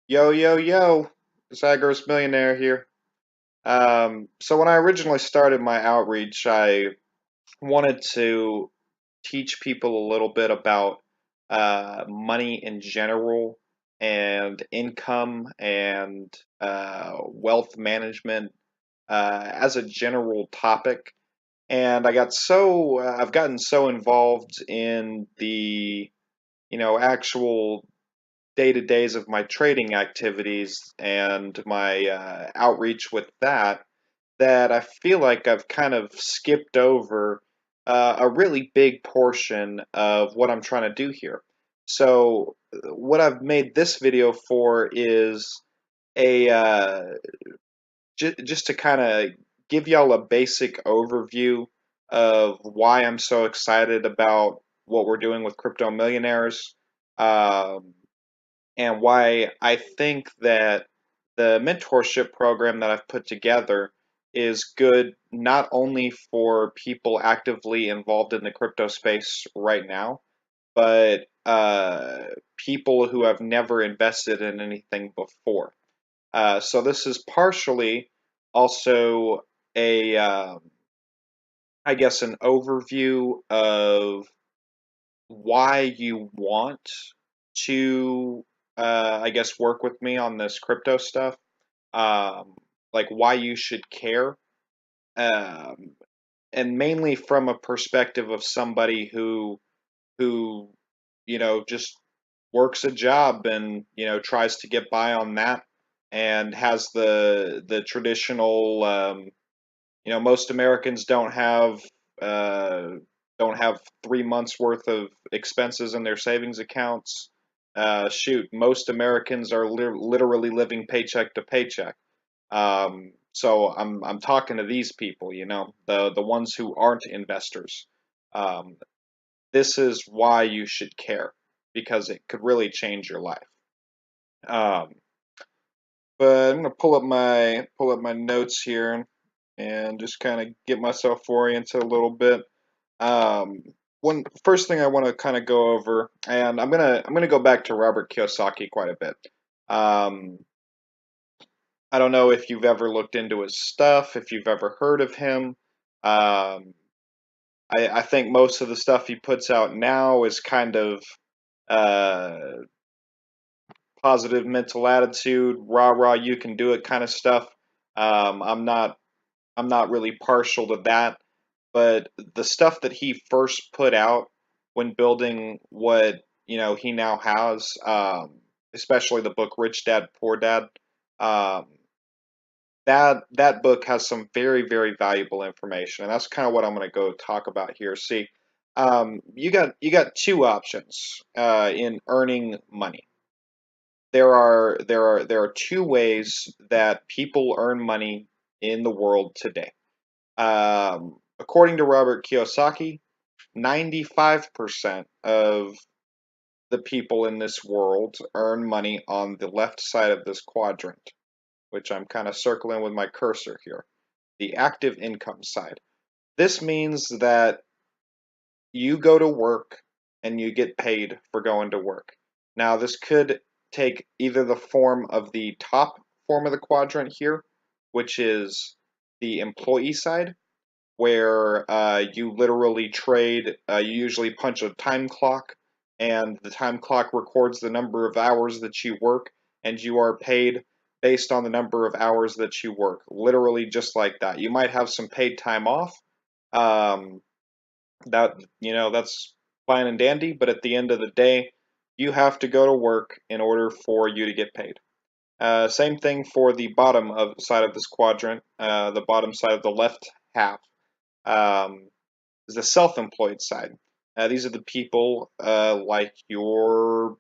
Yo, yo, yo, Zagros Millionaire here. So when I originally started my outreach, I wanted to teach people a little bit about money in general and income and wealth management as a general topic. And I've gotten so involved in the, actual day-to-days of my trading activities and my outreach with that I feel like I've kind of skipped over a really big portion of what I'm trying to do here. So what I've made this video for is a just to kind of give y'all a basic overview of why I'm so excited about what we're doing with crypto millionaires. Um, and why I think that the mentorship program that I've put together is good not only for people actively involved in the crypto space right now, but people who have never invested in anything before. So this is partially also a, I guess, an overview of why you want to, I guess, work with me on this crypto stuff, like why you should care, um, and mainly from a perspective of somebody who just works a job and tries to get by on that and has the traditional most Americans uh, don't have 3 months worth of expenses in their savings accounts. Shoot, most Americans are literally living paycheck to paycheck. So I'm talking to these people, the ones who aren't investors. Um, this is why you should care because it could really change your life. Um, but I'm gonna pull up my notes here and just kind of get myself oriented a little bit. Um, one first thing I want to kind of go over, and I'm gonna go back to Robert Kiyosaki quite a bit. Um, I don't know if you've ever looked into his stuff, if you've ever heard of him. Um, I think most of the stuff he puts out now is kind of uh, positive mental attitude, rah rah, you can do it kind of stuff. I'm not really partial to that, but the stuff that he first put out when building what he now has, especially the book Rich Dad Poor Dad, um, that book has some very very valuable information, and that's kind of what I'm going to go talk about here. See, you got two options in earning money. There are two ways that people earn money in the world today. According to Robert Kiyosaki, 95% of the people in this world earn money on the left side of this quadrant, which I'm kind of circling with my cursor here, the active income side. This means that you go to work and you get paid for going to work. Now, this could take either the form of the top form of the quadrant here, which is the employee side, where you literally trade, you usually punch a time clock, and the time clock records the number of hours that you work, and you are paid based on the number of hours that you work. Literally just like that. You might have some paid time off. Um, that's fine and dandy, but at the end of the day, you have to go to work in order for you to get paid. Same thing for the bottom of side of this quadrant, the bottom side of the left half, um, is the self-employed side. These are the people like your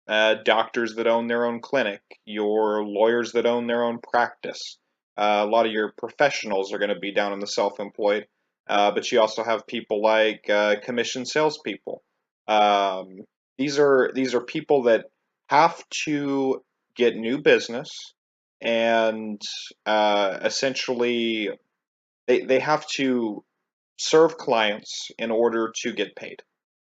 doctors that own their own clinic, your lawyers that own their own practice. A lot of your professionals are going to be down in the self-employed, but you also have people like commission salespeople. Um, these are people that have to get new business and essentially they have to serve clients in order to get paid.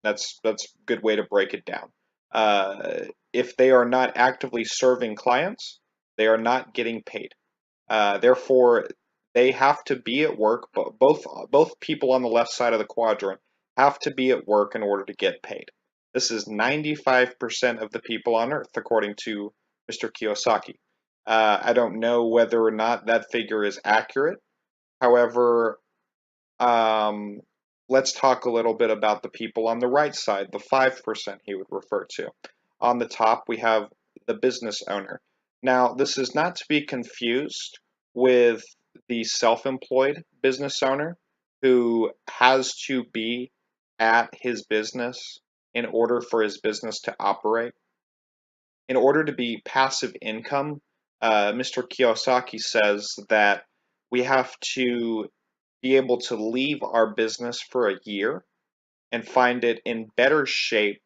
That's a good way to break it down. Uh, if they are not actively serving clients, they are not getting paid. Therefore, they have to be at work. But both people on the left side of the quadrant have to be at work in order to get paid. This is 95% of the people on Earth, according to Mr. Kiyosaki. I don't know whether or not that figure is accurate. However, um, let's talk a little bit about the people on the right side, the 5% he would refer to. On the top, we have the business owner. Now, this is not to be confused with the self-employed business owner who has to be at his business in order for his business to operate. In order to be passive income, Mr. Kiyosaki says that we have to be able to leave our business for a year and find it in better shape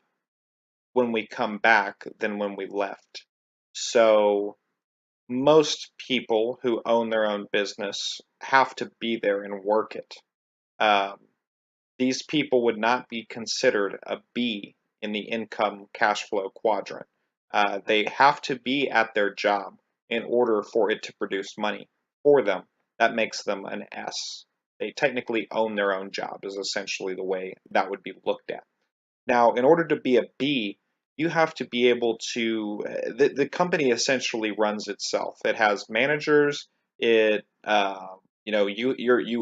when we come back than when we left. So, most people who own their own business have to be there and work it. Um, these people would not be considered a B in the income cash flow quadrant. They have to be at their job in order for it to produce money for them. That makes them an S. They technically own their own job, is essentially the way that would be looked at. Now, in order to be a B, you have to be able to. The company essentially runs itself. It has managers. You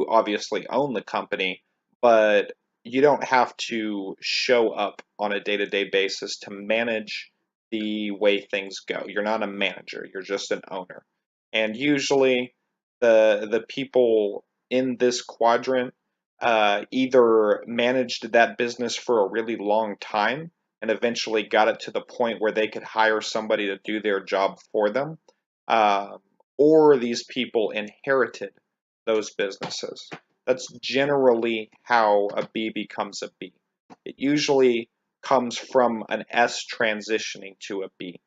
obviously own the company, but you don't have to show up on a day-to-day basis to manage the way things go. You're not a manager. You're just an owner. And usually, the people in this quadrant either managed that business for a really long time and eventually got it to the point where they could hire somebody to do their job for them, uh, or these people inherited those businesses. That's generally how a B becomes a B. It usually comes from an S transitioning to a B,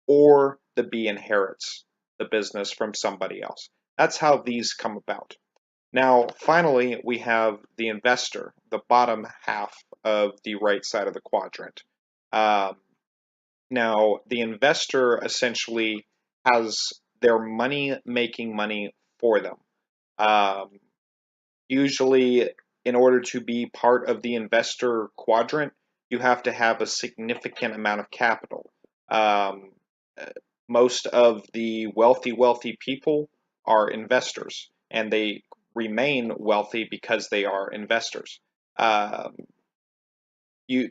or the B inherits the business from somebody else. That's how these come about. Now, finally, we have the investor, the bottom half of the right side of the quadrant. Um, now, the investor essentially has their money making money for them. Um, Usually, in order to be part of the investor quadrant, you have to have a significant amount of capital. Um, uh, Most of the wealthy people are investors, and they remain wealthy because they are investors. Um,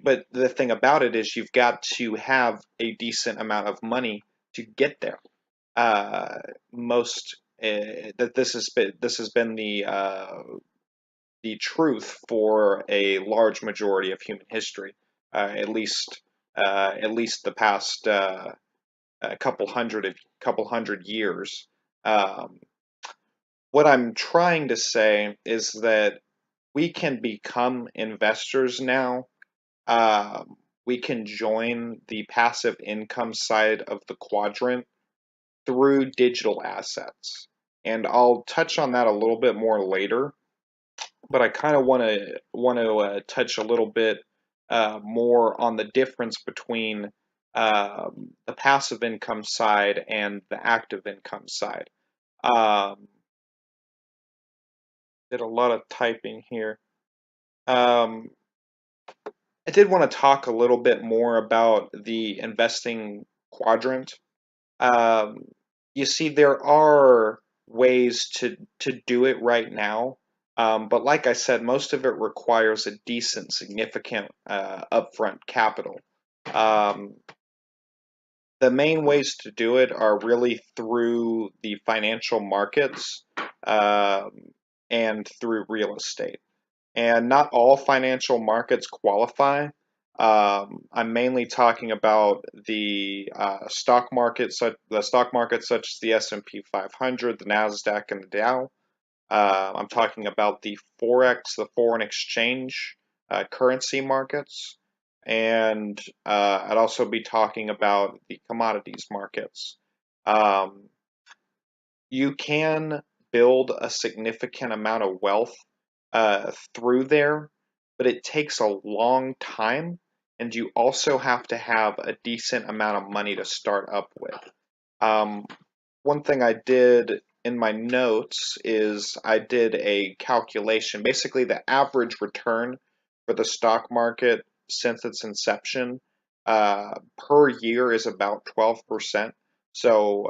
but the thing about it is, you've got to have a decent amount of money to get there. Uh, most that this has been the truth for a large majority of human history, at least the past couple hundred years. Um, what I'm trying to say is that we can become investors now. We can join the passive income side of the quadrant through digital assets, and I'll touch on that a little bit more later. But I kind of want to touch a little bit more on the difference between the passive income side and the active income side. Um, did a lot of typing here. Um, I did want to talk a little bit more about the investing quadrant. Um, you see, there are ways to do it right now, but like I said, most of it requires a decent, significant upfront capital. Um, the main ways to do it are really through the financial markets um, and through real estate. And not all financial markets qualify. I'm mainly talking about the stock market, the stock market such as the S&P 500, the Nasdaq, and the Dow. I'm talking about the forex, the foreign exchange currency markets, and I'd also be talking about the commodities markets. Um, you can build a significant amount of wealth through there, but it takes a long time and you also have to have a decent amount of money to start up with. Um, One thing I did in my notes is I did a calculation. Basically, the average return for the stock market since its inception per year is about 12%. So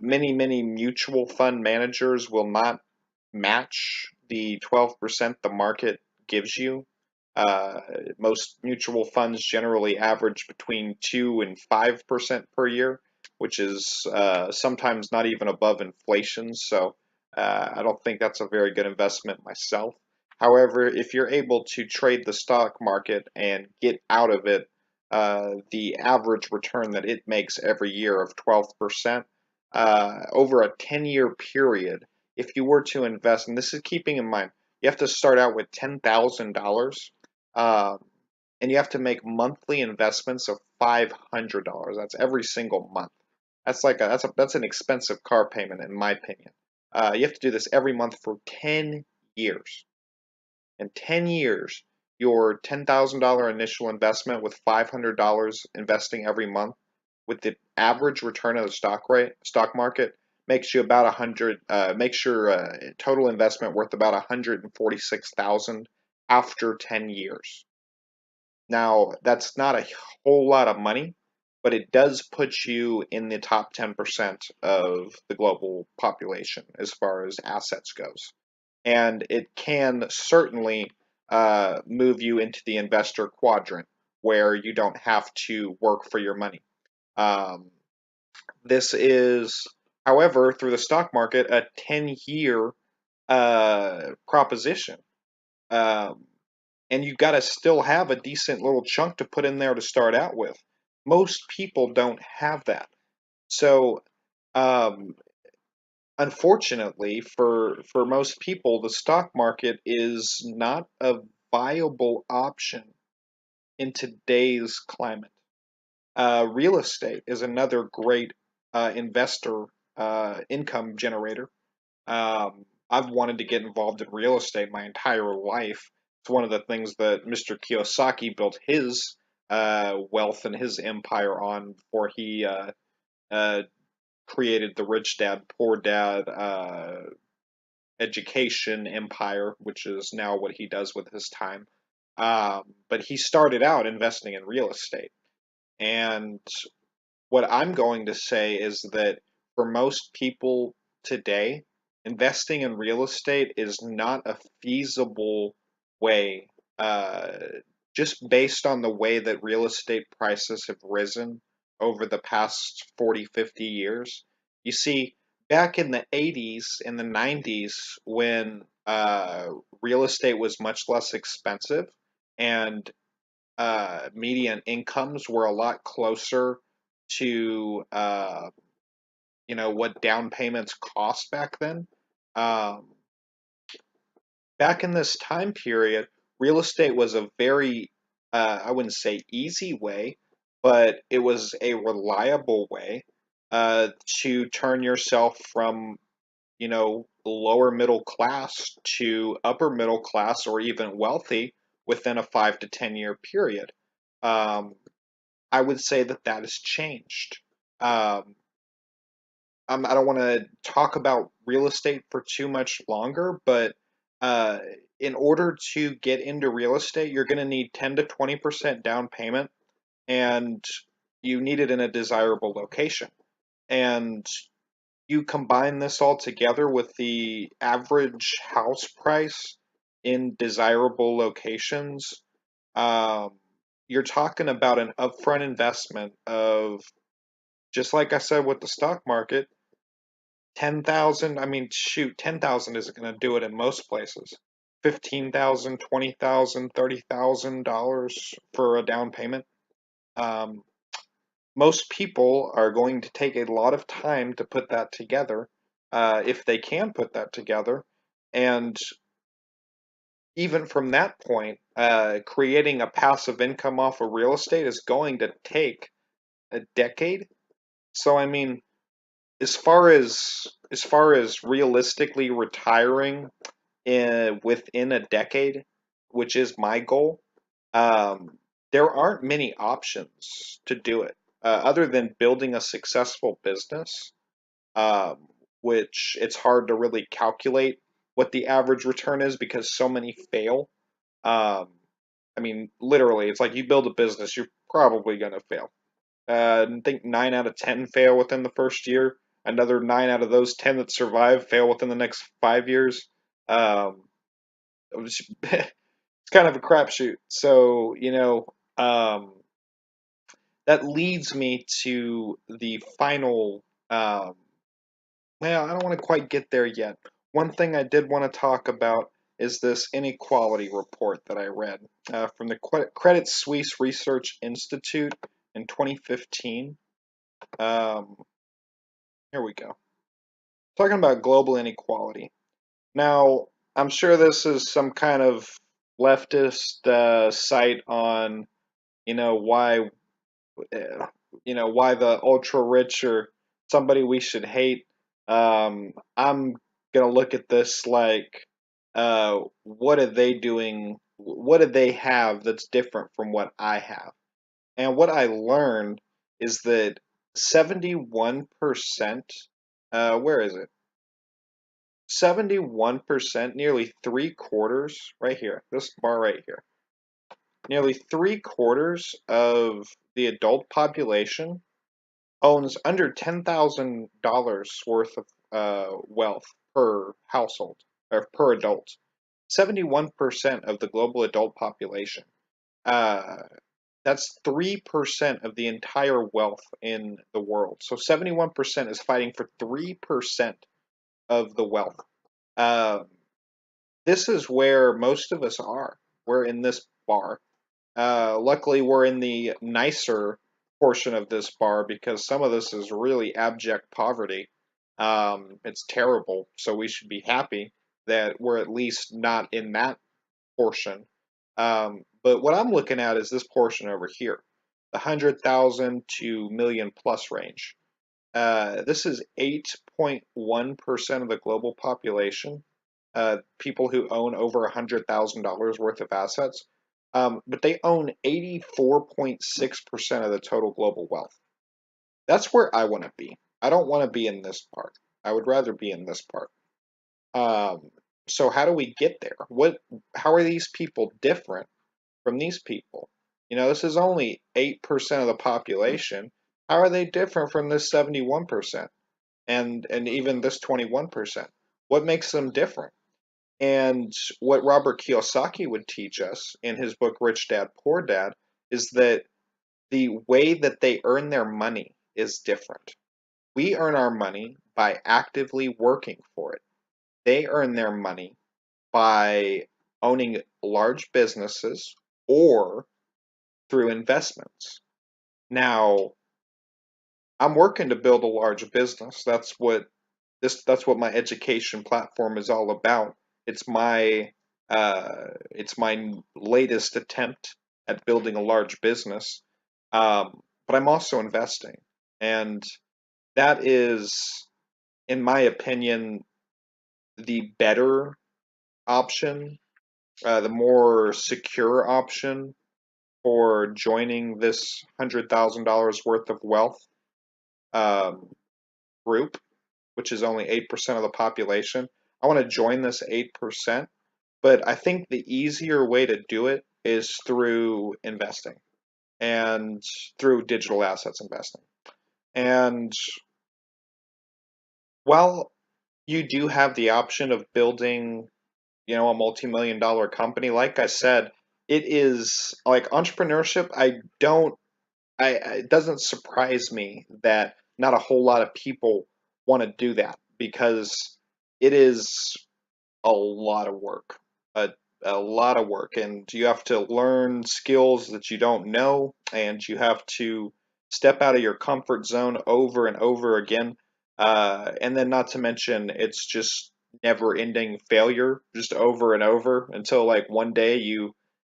many mutual fund managers will not match the 12% the market gives you. Uh, Most mutual funds generally average between 2 and 5% per year, which is sometimes not even above inflation. So I don't think that's a very good investment myself. However, if you're able to trade the stock market and get out of it, the average return that it makes every year of 12% over a 10-year period, if you were to invest, and this is keeping in mind, you have to start out with $10,000, um, and you have to make monthly investments of $500. That's every single month. That's an expensive car payment, in my opinion. You have to do this every month for 10 years. In 10 years, your $10,000 initial investment with $500 investing every month, with the average return of the stock market, makes you about 100 makes your total investment worth about 146,000 after 10 years. Now, that's not a whole lot of money, but it does put you in the top 10% of the global population as far as assets goes. And it can certainly move you into the investor quadrant where you don't have to work for your money. Um, this is, however, through the stock market, a 10-year proposition. Um, and you got to still have a decent little chunk to put in there to start out with. Most people don't have that. So, um, unfortunately, for most people, the stock market is not a viable option in today's climate. Real estate is another great investor income generator. I've wanted to get involved in real estate my entire life. It's one of the things that Mr. Kiyosaki built his wealth and his empire on before he uh, created the rich dad, poor dad education empire, which is now what he does with his time. But he started out investing in real estate. And what I'm going to say is that for most people today, investing in real estate is not a feasible way, uh, just based on the way that real estate prices have risen over the past 40, 50 years. You see, back in the 80s and the 90s, when real estate was much less expensive and median incomes were a lot closer to what down payments cost back then. Um, Back in this time period, real estate was a very I wouldn't say easy way, but it was a reliable way to turn yourself from lower middle class to upper middle class or even wealthy within a 5 to 10 year period. Um, I would say that that has changed. Um, I don't want to talk about real estate for too much longer, but uh, in order to get into real estate, you're going to need 10 to 20% down payment, and you need it in a desirable location. And you combine this all together with the average house price in desirable locations, um, you're talking about an upfront investment of, just like I said with the stock market, 10,000. I mean, shoot, 10,000 isn't going to do it in most places. 15,000, 20,000, $30,000 for a down payment. Um, Most people are going to take a lot of time to put that together, if they can put that together. And even from that point, creating a passive income off of real estate is going to take a decade. So, I mean, as far as realistically retiring within a decade, which is my goal, Um, there aren't many options to do it other than building a successful business, um, which it's hard to really calculate what the average return is because so many fail. Um, I mean, literally, it's like you build a business, you're probably going to fail. I think 9 out of 10 fail within the first year. Another 9 out of those 10 that survive fail within the next 5 years. Um, it's kind of a crapshoot. So, that leads me to the final. Well, I don't want to quite get there yet. One thing I did want to talk about is this inequality report that I read from the Credit Suisse Research Institute in 2015. Um, Here we go. Talking about global inequality. Now, I'm sure this is some kind of leftist site on, why uh, why the ultra rich are somebody we should hate. I'm gonna look at this like, what are they doing? What do they have that's different from what I have? And what I learned is that 71%, where is it? 71%, nearly three quarters, right here, this bar right here, nearly three quarters of the adult population owns under $10,000 worth of wealth per household or per adult. 71% of the global adult population. Uh, that's 3% of the entire wealth in the world. So 71% is fighting for 3% of the wealth. Uh, this is where most of us are. We're in this bar. Luckily, we're in the nicer portion of this bar because some of this is really abject poverty. It's terrible, so we should be happy that we're at least not in that portion. But what I'm looking at is this portion over here, the 100,000 to million plus range. This is 8.1% of the global population, people who own over $100,000 worth of assets, but they own 84.6% of the total global wealth. That's where I want to be. I don't want to be in this part. I would rather be in this part. Um, so how do we get there? How are these people different from these people? This is only 8% of the population. How are they different from this 71% and even this 21%? What makes them different? And what Robert Kiyosaki would teach us in his book Rich Dad Poor Dad is that the way that they earn their money is different. We earn our money by actively working for it. They earn their money by owning large businesses or through investments. Now, I'm working to build a large business. That's what my education platform is all about. It's my latest attempt at building a large business. But I'm also investing, and that is, in my opinion, the better option, the more secure option for joining this $100,000 worth of wealth um, group, which is only 8% of the population. I want to join this 8%, but I think the easier way to do it is through investing and through digital assets investing. And while you do have the option of building, a multi-million dollar company, like I said, it is like entrepreneurship. It doesn't surprise me that not a whole lot of people want to do that because it is a lot of work, a, a lot of work, and you have to learn skills that you don't know, and you have to step out of your comfort zone over and over again. And then, not to mention, it's just never-ending failure, just over and over until like one day you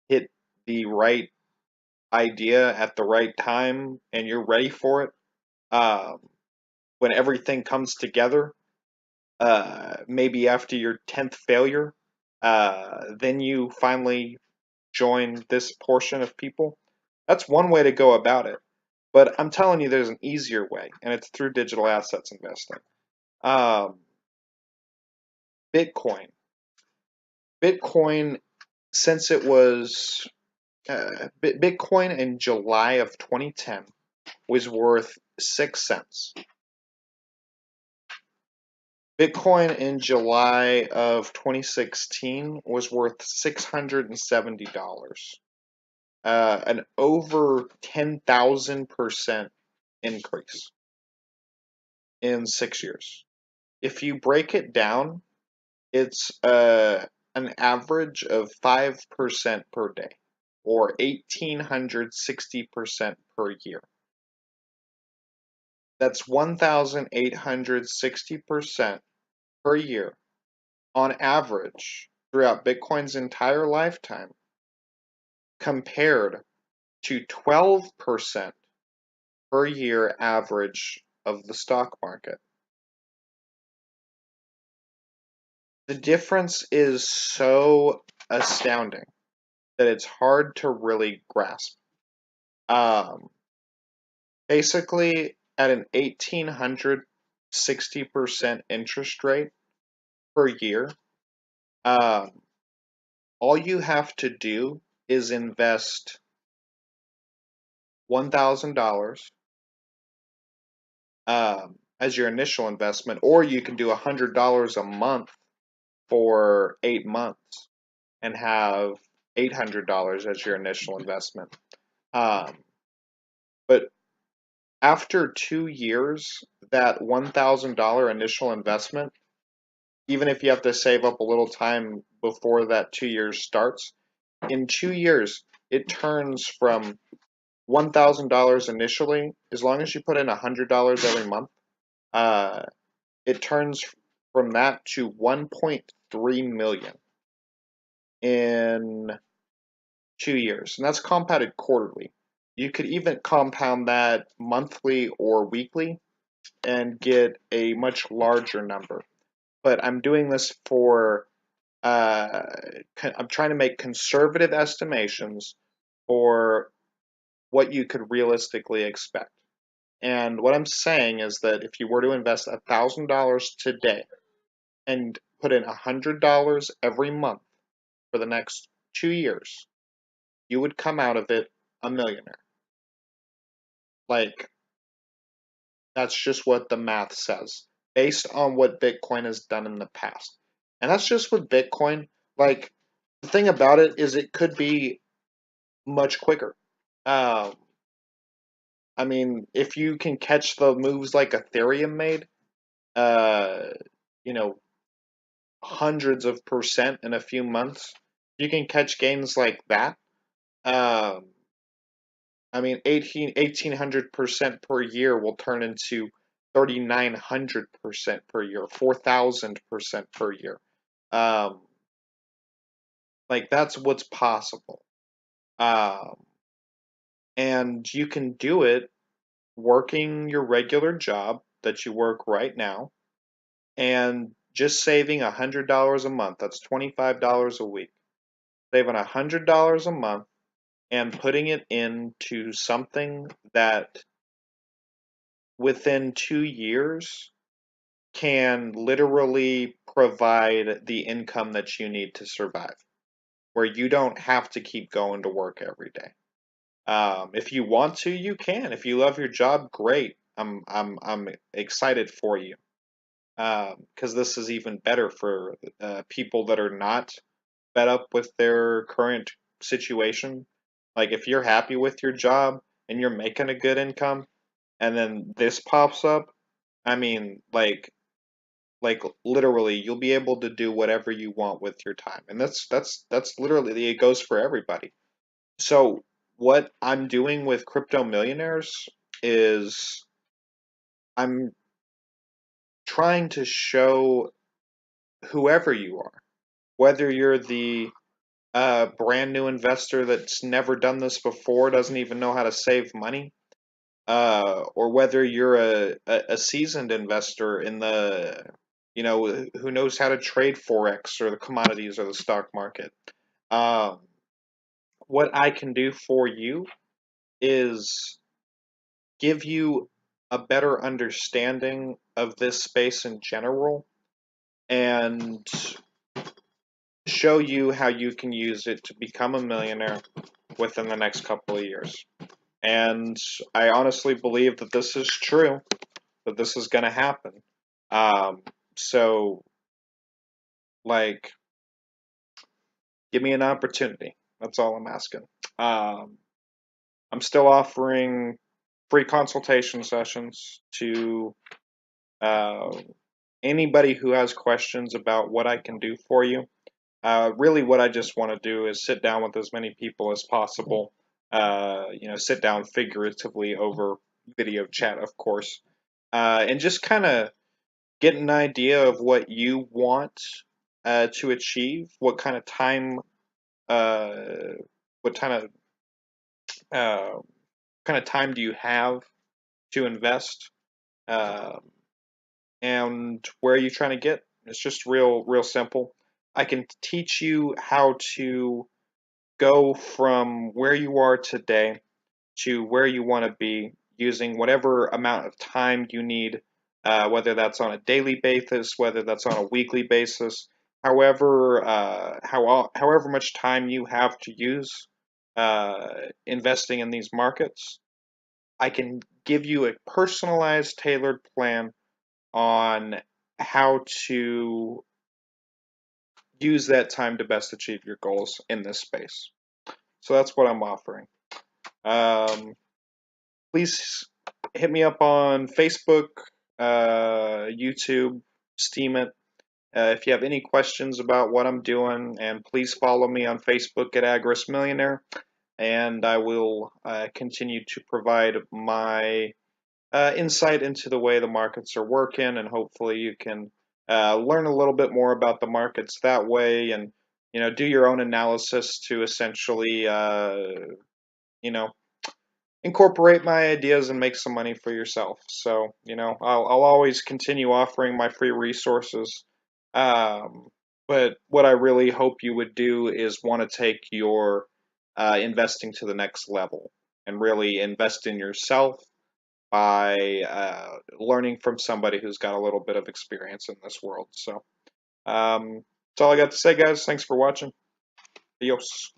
hit the right idea at the right time and you're ready for it. Um, when everything comes together, maybe after your 10th failure, then you finally join this portion of people, that's one way to go about it. But I'm telling you, there's an easier way, and it's through digital assets investing. Um, Bitcoin. Bitcoin, since it was Bitcoin in July of 2010 was worth 6 cents. Bitcoin in July of 2016 was worth $670. An over 10,000% increase in 6 years. If you break it down, it's an average of 5% per day, or 1,860% per year. That's 1,860% per year on average throughout Bitcoin's entire lifetime, compared to 12% per year average of the stock market. The difference is so astounding that it's hard to really grasp. Basically, at an 1,860% interest rate per year, um, all you have to do is invest $1,000 as your initial investment, or you can do $100 a month for 8 months and have $800 as your initial investment. But after 2 years, that $1,000 initial investment, even if you have to save up a little time before that 2 years starts, in 2 years, it turns from $1,000 initially, as long as you put in $100 every month, it turns from that to 1.3 million in 2 years, and that's compounded quarterly. You could even compound that monthly or weekly and get a much larger number. But I'm doing this for I'm trying to make conservative estimations for what you could realistically expect. And what I'm saying is that if you were to invest $1,000 today and put in $100 every month for the next 2 years, you would come out of it a millionaire. Like, that's just what the math says, based on what Bitcoin has done in the past. And that's just with Bitcoin. Like, the thing about it is it could be much quicker. Um, I mean, if you can catch the moves like Ethereum made, uh, you know, hundreds of percent in a few months, you can catch gains like that. Um, I mean, 1,800% per year will turn into 3,900% per year, 4,000% per year. Um, like, that's what's possible. Um, and you can do it working your regular job that you work right now and just saving $100 a month. That's $25 a week. Saving $100 a month and putting it into something that within 2 years can literally provide the income that you need to survive, where you don't have to keep going to work every day. If you want to, you can. If you love your job, great. I'm excited for you, because this is even better for people that are not fed up with their current situation. Like, if you're happy with your job and you're making a good income, and then this pops up, I mean, like literally, you'll be able to do whatever you want with your time, and that's literally, it goes for everybody. So what I'm doing with Crypto Millionaires is I'm trying to show whoever you are, whether you're the brand new investor that's never done this before, doesn't even know how to save money, or whether you're a seasoned investor in the, who knows how to trade Forex or the commodities or the stock market. Um, what I can do for you is give you a better understanding of this space in general and show you how you can use it to become a millionaire within the next couple of years. And I honestly believe that this is true, that this is going to happen. Um, so, like, give me an opportunity. That's all I'm asking. Um, I'm still offering free consultation sessions to uh, anybody who has questions about what I can do for you. Really, what I just want to do is sit down with as many people as possible. Sit down figuratively over video chat, of course, and just kind of get an idea of what you want to achieve, uh, what uh, kind of time do you have to invest, uh, and where are you trying to get? It's just real simple. I can teach you how to go from where you are today to where you want to be using whatever amount of time you need, whether that's on a daily basis, whether that's on a weekly basis, however much time you have to use investing in these markets. I can give you a personalized, tailored plan on how to use that time to best achieve your goals in this space. So that's what I'm offering. Um, Please hit me up on Facebook, YouTube, Steam it. If you have any questions about what I'm doing, and please follow me on Facebook at Agris Millionaire, and I will continue to provide my insight into the way the markets are working, and hopefully you can learn a little bit more about the markets that way, and do your own analysis to essentially you know incorporate my ideas and make some money for yourself. So, I'll always continue offering my free resources. Um, but what I really hope you would do is want to take your investing to the next level and really invest in yourself by learning from somebody who's got a little bit of experience in this world. So, that's all I got to say, guys. Thanks for watching. Adios.